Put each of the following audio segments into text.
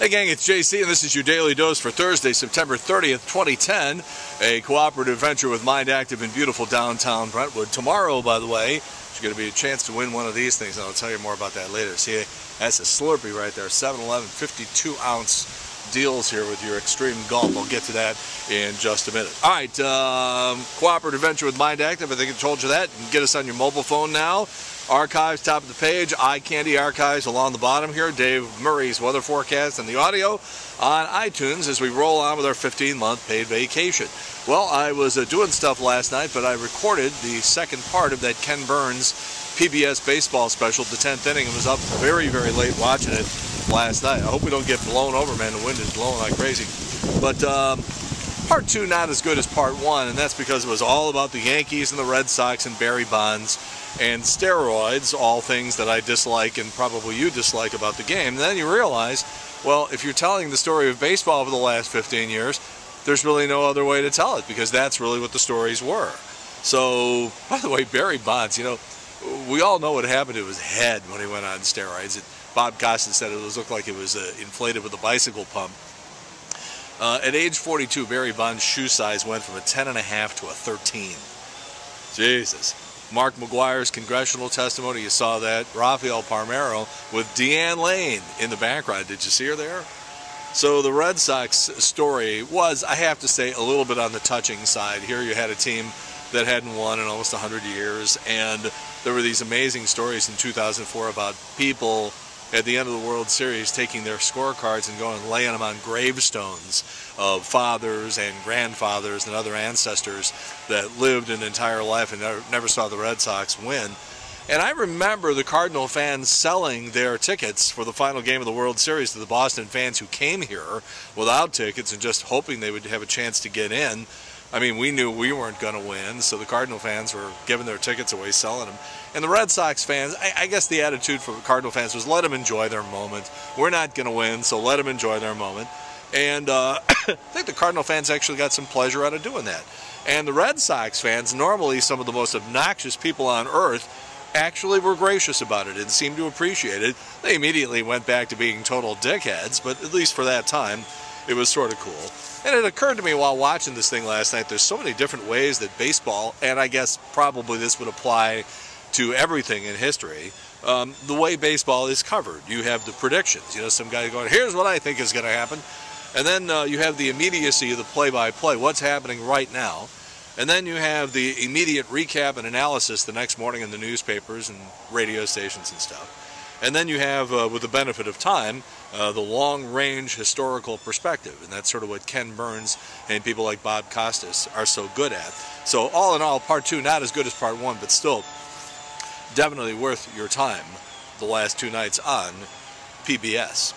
Hey gang, it's JC and this is your Daily Dose for Thursday, September 30th, 2010. A cooperative venture with Mind Active in beautiful downtown Brentwood. Tomorrow, by the way, there's going to be a chance to win one of these things, and I'll tell you more about that later. See, that's a Slurpee right there, 7-Eleven 52-ounce deals here with your Extreme Gulp. I'll get to that in just a minute. All right, cooperative venture with Mind Active. I think I told you that. You can get us on your mobile phone now. Archives, top of the page, eye candy archives along the bottom here. Dave Murray's weather forecast and the audio on iTunes as we roll on with our 15-month paid vacation. Well, I was doing stuff last night, but I recorded the second part of that Ken Burns PBS baseball special, the 10th inning, and was up very, very late watching it last night. I hope we don't get blown over, man. The wind is blowing like crazy. But part two not as good as part one, and that's because it was all about the Yankees and the Red Sox and Barry Bonds and steroids, all things that I dislike and probably you dislike about the game. And then you realize, well, if you're telling the story of baseball over the last 15 years, there's really no other way to tell it, because that's really what the stories were. So, by the way, Barry Bonds, you know, we all know what happened to his head when he went on steroids. Bob Costas said it looked like it was inflated with a bicycle pump. At age 42, Barry Bonds' shoe size went from a 10.5 to a 13. Jesus. Mark McGuire's congressional testimony, you saw that. Rafael Palmeiro with Deanne Lane in the background. Did you see her there? So the Red Sox story was, I have to say, a little bit on the touching side. Here you had a team that hadn't won in almost 100 years, and there were these amazing stories in 2004 about people at the end of the World Series taking their scorecards and going and laying them on gravestones of fathers and grandfathers and other ancestors that lived an entire life and never saw the Red Sox win. And I remember the Cardinal fans selling their tickets for the final game of the World Series to the Boston fans who came here without tickets and just hoping they would have a chance to get in. I mean, we knew we weren't going to win, so the Cardinal fans were giving their tickets away, selling them. And the Red Sox fans, I guess the attitude for the Cardinal fans was let them enjoy their moment. We're not going to win, so let them enjoy their moment. And I think the Cardinal fans actually got some pleasure out of doing that. And the Red Sox fans, normally some of the most obnoxious people on earth, actually were gracious about it and seemed to appreciate it. They immediately went back to being total dickheads, but at least for that time, it was sort of cool. And it occurred to me while watching this thing last night, there's so many different ways that baseball, and I guess probably this would apply to everything in history, the way baseball is covered. You have the predictions. You know, some guy going, here's what I think is going to happen. And then you have the immediacy of the play-by-play, what's happening right now. And then you have the immediate recap and analysis the next morning in the newspapers and radio stations and stuff. And then you have, with the benefit of time, the long-range historical perspective. And that's sort of what Ken Burns and people like Bob Costas are so good at. So all in all, part two, not as good as part one, but still definitely worth your time the last two nights on PBS.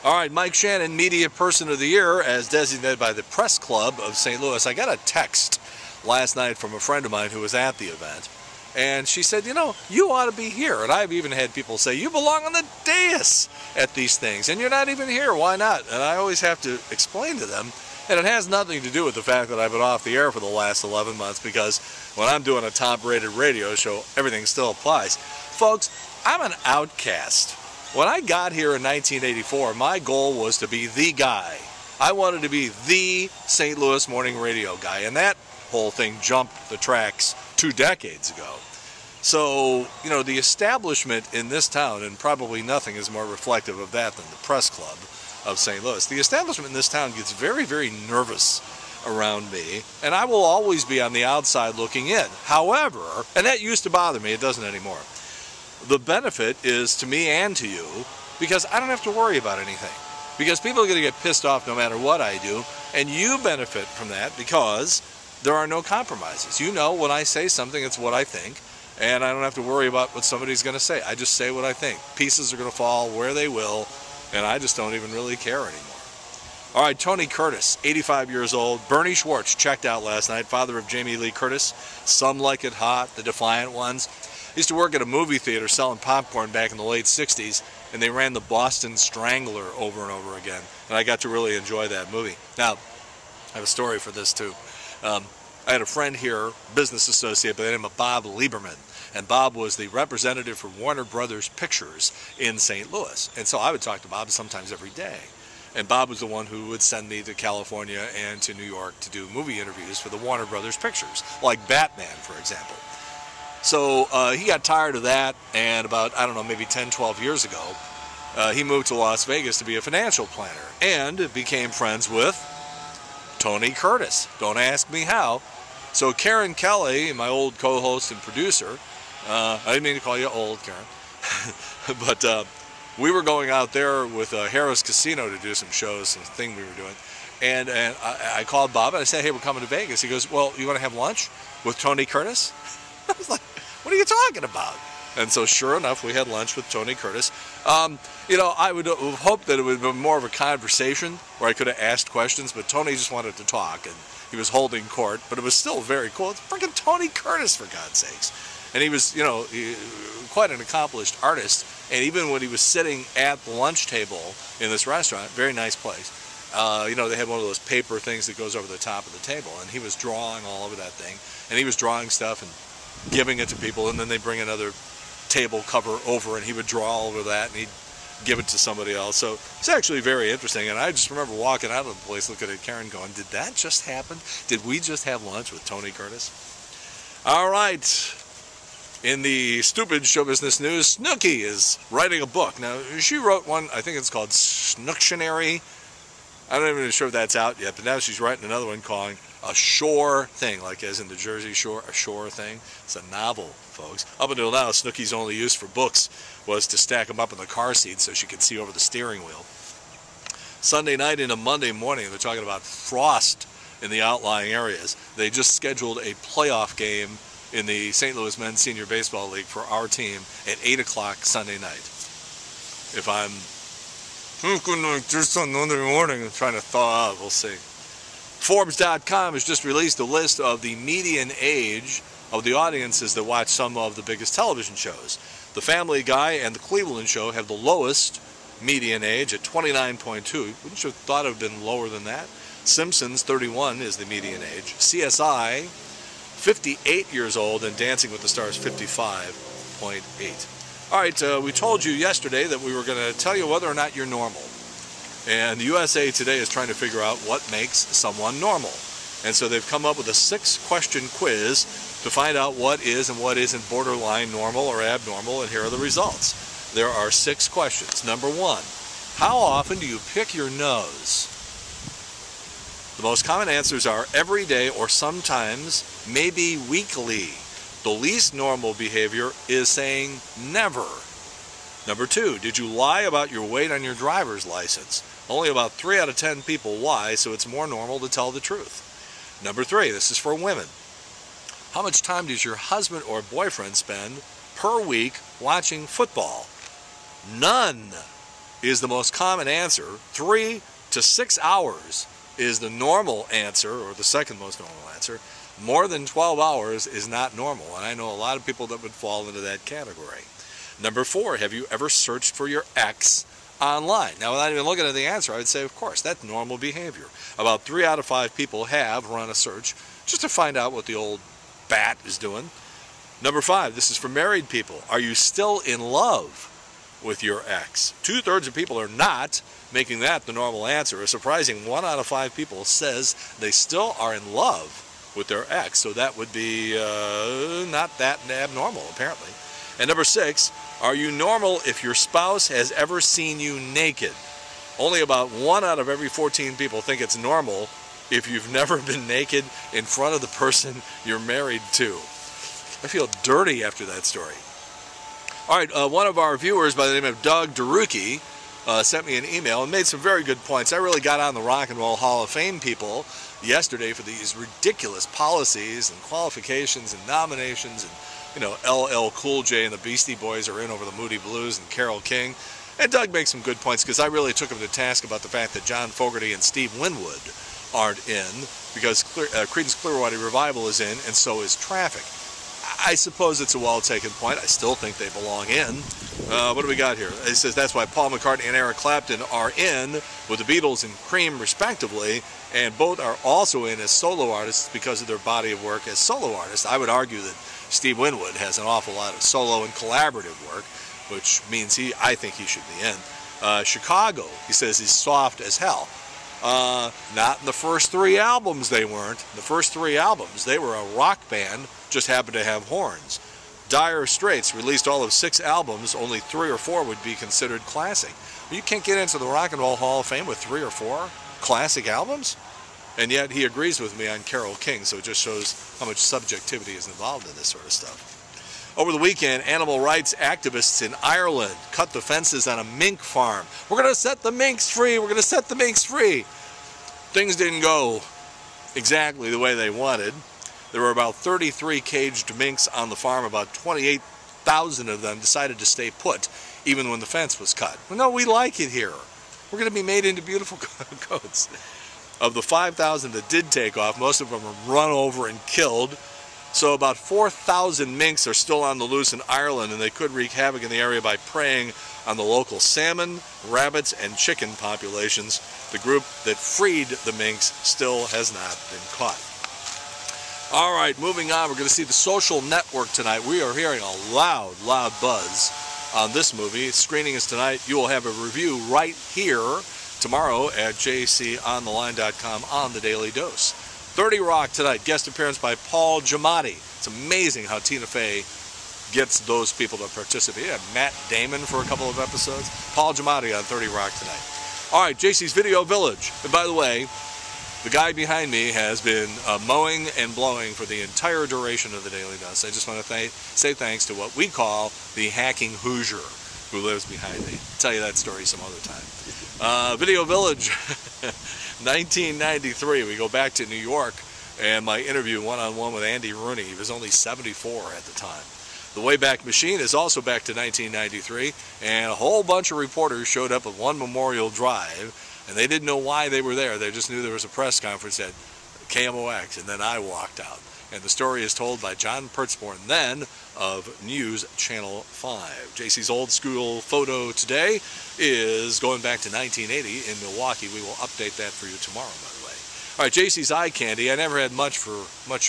All right, Mike Shannon, Media Person of the Year, as designated by the Press Club of St. Louis. I got a text last night from a friend of mine who was at the event. And she said, you know, you ought to be here. And I've even had people say, you belong on the dais at these things, and you're not even here. Why not? And I always have to explain to them, and it has nothing to do with the fact that I've been off the air for the last 11 months, because when I'm doing a top-rated radio show, everything still applies. Folks, I'm an outcast. When I got here in 1984, my goal was to be the guy. I wanted to be the St. Louis morning radio guy, and that whole thing jumped the tracks 2 decades ago. So, you know, the establishment in this town, and probably nothing is more reflective of that than the Press Club of St. Louis, the establishment in this town gets very, very nervous around me, and I will always be on the outside looking in. However, and that used to bother me, it doesn't anymore. The benefit is to me and to you, because I don't have to worry about anything. Because people are going to get pissed off no matter what I do, and you benefit from that because there are no compromises. You know, when I say something, it's what I think, and I don't have to worry about what somebody's going to say. I just say what I think. Pieces are going to fall where they will, and I just don't even really care anymore. All right, Tony Curtis, 85 years old. Bernie Schwartz checked out last night, father of Jamie Lee Curtis. Some Like It Hot, The Defiant Ones. He used to work at a movie theater selling popcorn back in the late 60s, and they ran The Boston Strangler over and over again, and I got to really enjoy that movie. Now, I have a story for this too. I had a friend here, business associate by the name of Bob Lieberman, and Bob was the representative for Warner Brothers Pictures in St. Louis. And so I would talk to Bob sometimes every day. And Bob was the one who would send me to California and to New York to do movie interviews for the Warner Brothers pictures, like Batman, for example. So he got tired of that, and about, I don't know, maybe 10, 12 years ago, he moved to Las Vegas to be a financial planner and became friends with Tony Curtis. Don't ask me how. So Karen Kelly, my old co-host and producer, I didn't mean to call you old, Karen, but we were going out there with Harris Casino to do some shows, some thing we were doing. And I called Bob and I said, hey, we're coming to Vegas. He goes, well, you want to have lunch with Tony Curtis? I was like, what are you talking about? And so sure enough, we had lunch with Tony Curtis. You know, I would have hoped that it would have been more of a conversation where I could have asked questions, but Tony just wanted to talk, and he was holding court, but it was still very cool. It's freaking Tony Curtis, for God's sakes. And he was, you know, quite an accomplished artist, and even when he was sitting at the lunch table in this restaurant, very nice place, you know, they had one of those paper things that goes over the top of the table, and he was drawing all over that thing, and he was drawing stuff and giving it to people, and then they bring another table cover over and he would draw all over that and he'd give it to somebody else. So it's actually very interesting, and I just remember walking out of the place looking at Karen going, did that just happen? Did we just have lunch with Tony Curtis? All right, in the stupid show business news, Snooki is writing a book. Now, she wrote one, I think it's called Snooktionary. I'm not even sure if that's out yet, but now she's writing another one calling A Shore Thing, like as in the Jersey Shore, a shore thing. It's a novel, folks. Up until now, Snooki's only use for books was to stack them up in the car seat so she could see over the steering wheel. Sunday night into Monday morning, they're talking about frost in the outlying areas. They just scheduled a playoff game in the St. Louis Men's Senior Baseball League for our team at 8 o'clock Sunday night. If I'm like this on Monday morning and trying to thaw out, we'll see. Forbes.com has just released a list of the median age of the audiences that watch some of the biggest television shows. The Family Guy and the Cleveland Show have the lowest median age at 29.2. Wouldn't you have thought it would have been lower than that? Simpsons, 31 is the median age. CSI, 58 years old, and Dancing with the Stars, 55.8. All right, we told you yesterday that we were going to tell you whether or not you're normal. And the USA Today is trying to figure out what makes someone normal. And so they've come up with a 6-question quiz to find out what is and what isn't borderline normal or abnormal, and here are the results. There are 6 questions. Number 1, how often do you pick your nose? The most common answers are every day or sometimes, maybe weekly. The least normal behavior is saying never. Number 2, did you lie about your weight on your driver's license? Only about 3 out of 10 people lie, so it's more normal to tell the truth. Number 3, this is for women. How much time does your husband or boyfriend spend per week watching football? None is the most common answer. 3 to 6 hours is the normal answer, or the second most normal answer. More than 12 hours is not normal, and I know a lot of people that would fall into that category. Number 4, have you ever searched for your ex online? Now, without even looking at the answer, I would say, of course, that's normal behavior. About 3 out of 5 people have run a search just to find out what the old bat is doing. Number 5, this is for married people. Are you still in love with your ex? 2/3 of people are not, making that the normal answer. A surprising 1 out of 5 people says they still are in love with their ex, so that would be not that abnormal, apparently. And number 6, are you normal if your spouse has ever seen you naked? Only about 1 out of every 14 people think it's normal if you've never been naked in front of the person you're married to. I feel dirty after that story. All right, one of our viewers by the name of Doug Derucki sent me an email and made some very good points. I really got on the Rock and Roll Hall of Fame people yesterday for these ridiculous policies and qualifications and nominations, and you know, LL Cool J and the Beastie Boys are in over the Moody Blues and Carole King. And Doug makes some good points, because I really took him to task about the fact that John Fogerty and Steve Winwood aren't in, because Creedence Clearwater Revival is in, and so is Traffic. I suppose it's a well-taken point. I still think they belong in. What do we got here? It says that's why Paul McCartney and Eric Clapton are in with the Beatles and Cream, respectively, and both are also in as solo artists because of their body of work as solo artists. I would argue that Steve Winwood has an awful lot of solo and collaborative work, which means I think he should be in. Chicago, he says, is soft as hell. Not in the first 3 albums they weren't. The first 3 albums, they were a rock band, just happened to have horns. Dire Straits released all of 6 albums, only 3 or 4 would be considered classic. Well, you can't get into the Rock and Roll Hall of Fame with 3 or 4 classic albums? And yet he agrees with me on Carole King, so it just shows how much subjectivity is involved in this sort of stuff. Over the weekend, animal rights activists in Ireland cut the fences on a mink farm. We're going to set the minks free. We're going to set the minks free. Things didn't go exactly the way they wanted. There were about 33 caged minks on the farm. About 28,000 of them decided to stay put, even when the fence was cut. Well, no, we like it here. We're going to be made into beautiful coats. Of the 5,000 that did take off, most of them were run over and killed. So about 4,000 minks are still on the loose in Ireland, and they could wreak havoc in the area by preying on the local salmon, rabbits, and chicken populations. The group that freed the minks still has not been caught. All right, moving on, we're going to see The Social Network tonight. We are hearing a loud, loud buzz on this movie. Screening is tonight. You will have a review right here tomorrow at jc'ontheline.com on The Daily Dose. 30 Rock tonight, guest appearance by Paul Giamatti. It's amazing how Tina Fey gets those people to participate. Yeah, Matt Damon for a couple of episodes. Paul Giamatti on 30 Rock tonight. All right, JC's Video Village. And by the way, the guy behind me has been mowing and blowing for the entire duration of The Daily Dose. I just want to say thanks to what we call the hacking Hoosier who lives behind me. I'll tell you that story some other time. Video Village, 1993. We go back to New York, and my interview one-on-one with Andy Rooney. He was only 74 at the time. The Wayback Machine is also back to 1993, and a whole bunch of reporters showed up at One Memorial Drive, and they didn't know why they were there. They just knew there was a press conference at KMOX, and then I walked out. And the story is told by John Pertzborn, then of News Channel 5. JC's old school photo today is going back to 1980 in Milwaukee. We will update that for you tomorrow, by the way. All right, JC's eye candy. I never had much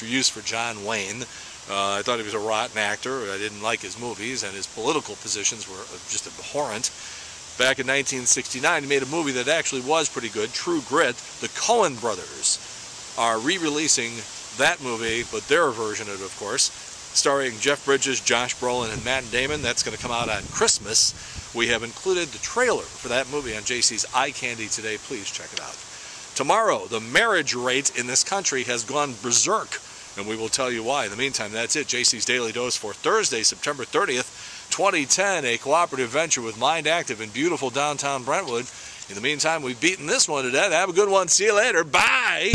use for John Wayne. I thought he was a rotten actor. I didn't like his movies, and his political positions were just abhorrent. Back in 1969, he made a movie that actually was pretty good, True Grit. The Coen brothers are re-releasing that movie, but their version of it, of course, starring Jeff Bridges, Josh Brolin, and Matt Damon. That's going to come out on Christmas. We have included the trailer for that movie on JC's Eye Candy today. Please check it out. Tomorrow, the marriage rate in this country has gone berserk, and we will tell you why. In the meantime, that's it. JC's Daily Dose for Thursday, September 30th, 2010, a cooperative venture with Mind Active in beautiful downtown Brentwood. In the meantime, we've beaten this one to death. Have a good one. See you later. Bye!